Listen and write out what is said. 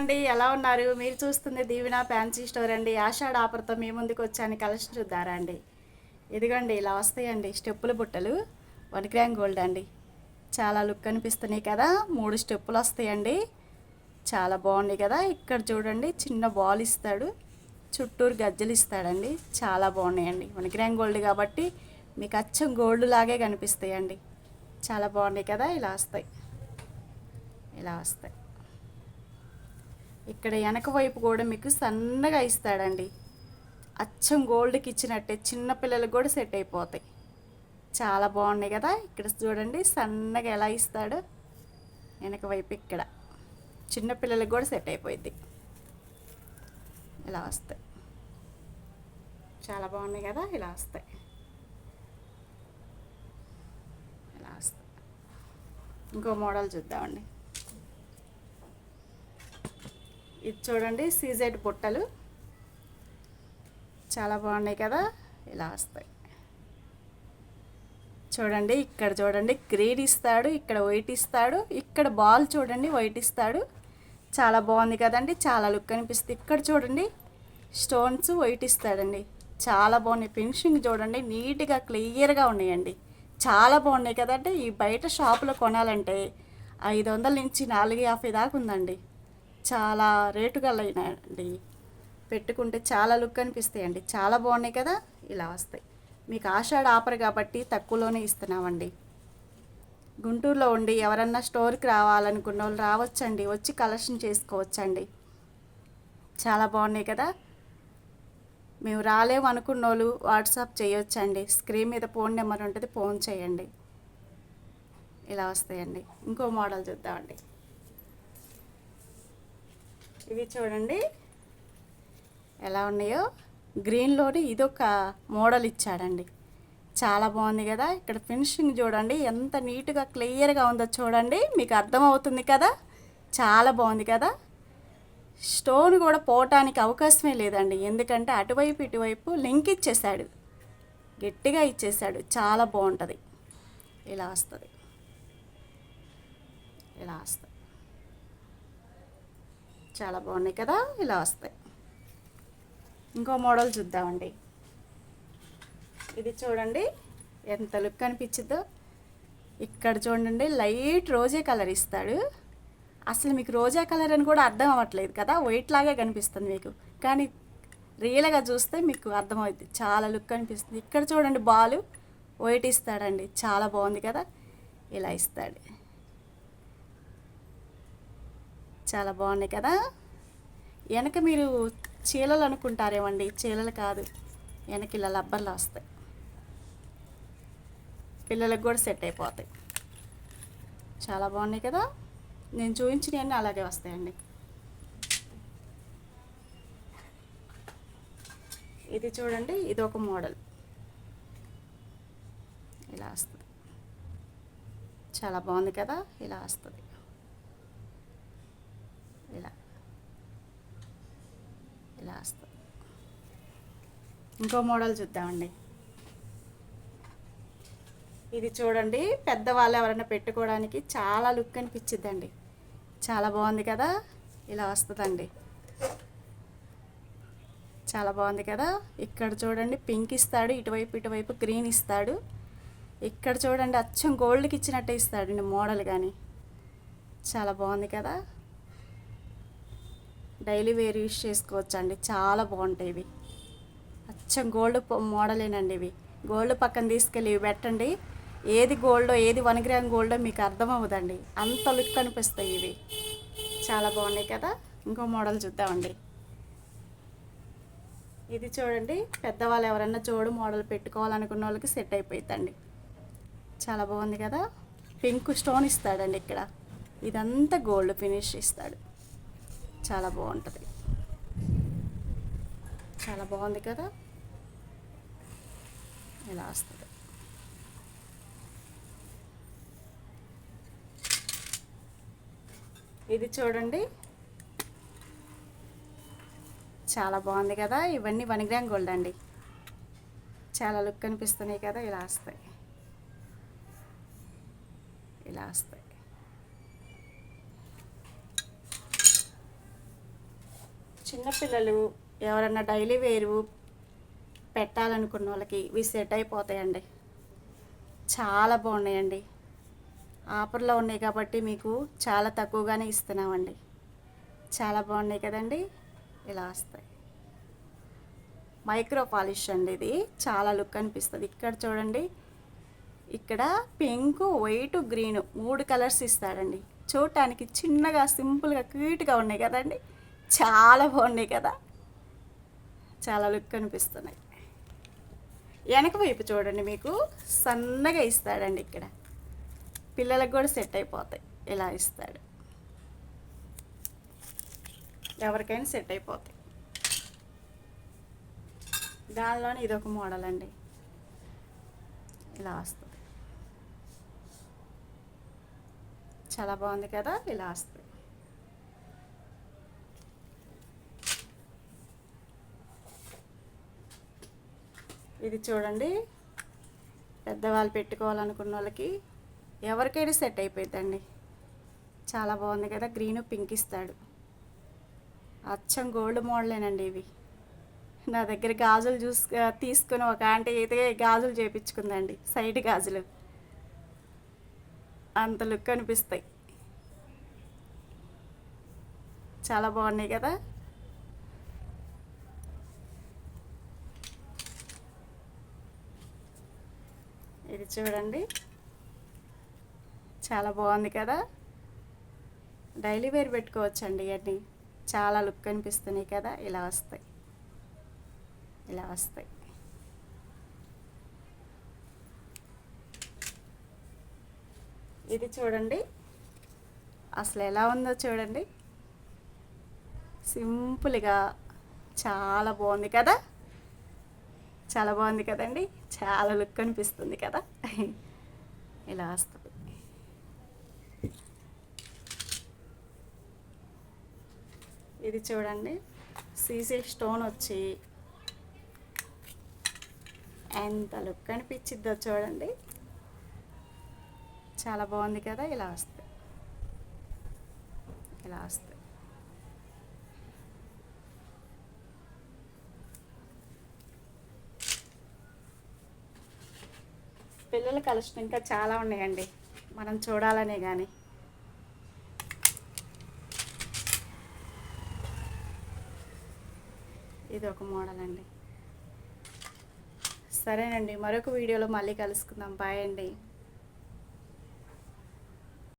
అండి, ఎలా ఉన్నారు? మీరు చూస్తుంది దీవెన ఫ్యాన్సీ స్టోర్ అండి. ఆషాఢ ఆఫర్తో మీ ముందుకు వచ్చాను. కలెక్షన్ చూద్దారా అండి. ఇదిగోండి ఇలా వస్తాయండి స్టెప్పుల బుట్టలు. 1 గ్రామ్ గోల్డ్ అండి. చాలా లుక్ అనిపిస్తున్నాయి కదా. 3 స్టెప్పులు వస్తాయండి. చాలా బాగున్నాయి కదా. ఇక్కడ చూడండి చిన్న బాల్ ఇస్తాడు, చుట్టూరు గజ్జలు ఇస్తాడండి. చాలా బాగున్నాయండి. 1 గ్రామ్ గోల్డ్ కాబట్టి మీకు అచ్చం గోల్డ్ లాగే కనిపిస్తాయండి. చాలా బాగున్నాయి కదా. ఇలా వస్తాయి, ఇలా వస్తాయి. ఇక్కడ వెనక వైపు కూడా మీకు సన్నగా ఇస్తాడండి. అచ్చం గోల్డ్కి ఇచ్చినట్టే చిన్నపిల్లలకు కూడా సెట్ అయిపోతాయి. చాలా బాగున్నాయి కదా. ఇక్కడ చూడండి సన్నగా ఎలా ఇస్తాడు. వెనక వైపు ఇక్కడ చిన్నపిల్లలకు కూడా సెట్ అయిపోయింది. ఇలా వస్తాయి. చాలా బాగున్నాయి కదా. ఇలా వస్తాయి, ఇలా వస్తాయి. ఇంకో మోడల్ చూద్దామండి. ఇది చూడండి సీజెడ్ బుట్టలు. చాలా బాగున్నాయి కదా. ఇలా వస్తాయి. చూడండి ఇక్కడ చూడండి గ్రీన్ ఇస్తాడు, ఇక్కడ వైట్ ఇస్తాడు, ఇక్కడ బాల్ చూడండి వైట్ ఇస్తాడు. చాలా బాగుంది కదండి. చాలా లుక్ అనిపిస్తుంది. ఇక్కడ చూడండి స్టోన్స్ వైట్ ఇస్తాడండి. చాలా బాగున్నాయి. ఫినిషింగ్ చూడండి నీట్గా క్లియర్గా ఉన్నాయండి. చాలా బాగున్నాయి కదండి. ఈ బయట షాపులో కొనాలంటే 500 నుంచి 450 దాకా ఉందండి. చాలా రేటు గలైనాయండి. పెట్టుకుంటే చాలా లుక్ అనిపిస్తాయండి. చాలా బాగున్నాయి కదా. ఇలా వస్తాయి. మీకు ఆషాఢ ఆఫర్ కాబట్టి తక్కువలోనే ఇస్తున్నామండి. గుంటూరులో ఉండి ఎవరన్నా స్టోర్కి రావాలనుకున్న వాళ్ళు రావచ్చండి, వచ్చి కలెక్షన్ చేసుకోవచ్చండి. చాలా బాగున్నాయి కదా. మేము రాలేము అనుకున్న వాళ్ళు వాట్సాప్ చేయొచ్చండి. స్క్రీన్ మీద ఫోన్ నెంబర్ ఉంటుంది, ఫోన్ చేయండి. ఇలా వస్తాయండి. ఇంకో మోడల్ చూద్దామండి. ఇవి చూడండి ఎలా ఉన్నాయో. గ్రీన్లోని ఇదొక మోడల్ ఇచ్చాడండి. చాలా బాగుంది కదా. ఇక్కడ ఫినిషింగ్ చూడండి ఎంత నీట్గా క్లియర్గా ఉందో చూడండి. మీకు అర్థమవుతుంది కదా. చాలా బాగుంది కదా. స్టోన్ కూడా పోవటానికి అవకాశమే లేదండి. ఎందుకంటే అటువైపు ఇటువైపు లింక్ ఇచ్చేసాడు, గట్టిగా ఇచ్చేసాడు. చాలా బాగుంటుంది. ఇలా వస్తుంది, ఇలా వస్తుంది. చాలా బాగున్నాయి కదా. ఇలా వస్తాయి. ఇంకో మోడల్ చూద్దామండి. ఇది చూడండి ఎంత లుక్ అనిపించిందో. ఇక్కడ చూడండి లైట్ రోజా కలర్ ఇస్తాడు. అసలు మీకు రోజా కలర్ అని కూడా అర్థం అవ్వట్లేదు కదా. వైట్ లాగే కనిపిస్తుంది మీకు, కానీ రియల్గా చూస్తే మీకు అర్థమవుతుంది. చాలా లుక్ అనిపిస్తుంది. ఇక్కడ చూడండి బాల్ వైట్ ఇస్తాడండి. చాలా బాగుంది కదా. ఇలా ఇస్తాడు. చాలా బాగున్నాయి కదా. వెనక మీరు చీలలు అనుకుంటారేమండి, చీలలు కాదు. వెనక ఇలా లబ్బర్లు వస్తాయి. పిల్లలకు కూడా సెట్ అయిపోతాయి. చాలా బాగున్నాయి కదా. నేను చూపించినవన్నీ అలాగే వస్తాయండి. ఇది చూడండి ఇది ఒక మోడల్. ఇలా వస్తుంది. చాలా బాగుంది కదా. ఇలా వస్తుంది. ఇలా ఇలా వస్తుంది. ఇంకో మోడల్ చూద్దామండి. ఇది చూడండి పెద్దవాళ్ళు ఎవరైనా పెట్టుకోవడానికి చాలా లుక్ అనిపించిద్దండి. చాలా బాగుంది కదా. ఇలా వస్తుందండి. చాలా బాగుంది కదా. ఇక్కడ చూడండి పింక్ ఇస్తాడు, ఇటువైపు ఇటువైపు గ్రీన్ ఇస్తాడు. ఇక్కడ చూడండి అచ్చం గోల్డ్కి ఇచ్చినట్టే ఇస్తాడండి మోడల్. కానీ చాలా బాగుంది కదా. డైలీ వేర్ యూస్ చేసుకోవచ్చు అండి. చాలా బాగుంటాయి ఇవి. అచ్చం గోల్డ్ మోడలేనండి ఇవి. గోల్డ్ పక్కన తీసుకెళ్ళి ఇవి పెట్టండి. ఏది గోల్డో ఏది 1 గ్రామ్ గోల్డో మీకు అర్థం అవ్వదండి. అంత లుక్ అనిపిస్తాయి ఇవి. చాలా బాగున్నాయి కదా. ఇంకో మోడల్ చూద్దామండి. ఇది చూడండి పెద్దవాళ్ళు ఎవరన్నా జోడు మోడల్ పెట్టుకోవాలనుకున్న వాళ్ళకి సెట్ అయిపోతుందండి. చాలా బాగుంది కదా. పింక్ స్టోన్ ఇస్తాడండి. ఇక్కడ ఇదంతా గోల్డ్ ఫినిష్ ఇస్తాడు. చాలా బాగుంటుంది. చాలా బాగుంది కదా. ఇలా వస్తుంది. ఇది చూడండి చాలా బాగుంది కదా. ఇవన్నీ 1 గ్రామ్ గోల్డ్ అండి. చాలా లుక్ అనిపిస్తున్నాయి కదా. ఇలా వస్తాయి, ఇలా వస్తాయి. చిన్నపిల్లలు ఎవరన్నా డైలీ వేరు పెట్టాలనుకున్న వాళ్ళకి ఇవి సెట్ అయిపోతాయండి. చాలా బాగున్నాయండి. ఆఫర్లో ఉన్నాయి కాబట్టి మీకు చాలా తక్కువగానే ఇస్తున్నామండి. చాలా బాగున్నాయి కదండి. ఇలా వస్తాయి. మైక్రో పాలిష్ అండి. ఇది చాలా లుక్ అనిపిస్తుంది. ఇక్కడ చూడండి, ఇక్కడ పింక్, వైట్, గ్రీన్ 3 కలర్స్ ఇస్తాడండి. చూడటానికి చిన్నగా సింపుల్గా క్యూట్గా ఉన్నాయి కదండి. చాలా బాగున్నాయి కదా. చాలా లుక్ అనిపిస్తున్నాయి. వెనక వైపు చూడండి, మీకు సన్నగా ఇస్తాడండి. ఇక్కడ పిల్లలకు కూడా సెట్ అయిపోతాయి. ఇలా ఇస్తాడు. ఎవరికైనా సెట్ అయిపోతాయి. దానిలోనే ఇదొక మోడల్ అండి. ఇలా వస్తుంది. చాలా బాగుంది కదా. ఇలా వస్తుంది. ఇది చూడండి, పెద్దవాళ్ళు పెట్టుకోవాలనుకున్న వాళ్ళకి ఎవరికైనా సెట్ అయిపోతుందండి. చాలా బాగుంది కదా. గ్రీను పింక్ ఇస్తాడు. అచ్చం గోల్డ్ మోడలేనండి ఇవి. నా దగ్గర గాజులు తీసుకుని ఒక ఆంటీ అయితే గాజులు చేయించుకుందండి. సైడ్ గాజులు అంత లుక్ అనిపిస్తాయి. చాలా బాగున్నాయి కదా. ఇది చూడండి, చాలా బాగుంది కదా. డైలీ వేర్ పెట్టుకోవచ్చండి. ఇవన్నీ చాలా లుక్ అనిపిస్తున్నాయి కదా. ఇలా వస్తాయి. ఇలా వస్తాయి. ఇది చూడండి, అసలు ఎలా ఉందో చూడండి. సింపుల్గా చాలా బాగుంది కదా. చాలా బాగుంది కదండి. చాలా లుక్ అనిపిస్తుంది కదా. ఇలా వస్తుంది. ఇది చూడండి, సీసీ స్టోన్ వచ్చి ఎంత లుక్ అనిపించిద్దో చూడండి. చాలా బాగుంది కదా. ఇలా వస్తుంది. ఇలా వస్తుంది. పిల్లల కలెక్షన్ ఇంకా చాలా ఉన్నాయండి, మనం చూడాలనే కానీ. ఇది ఒక మోడల్ అండి. సరేనండి, మరొక వీడియోలో మళ్ళీ కలుసుకుందాం. బాయ్ అండి.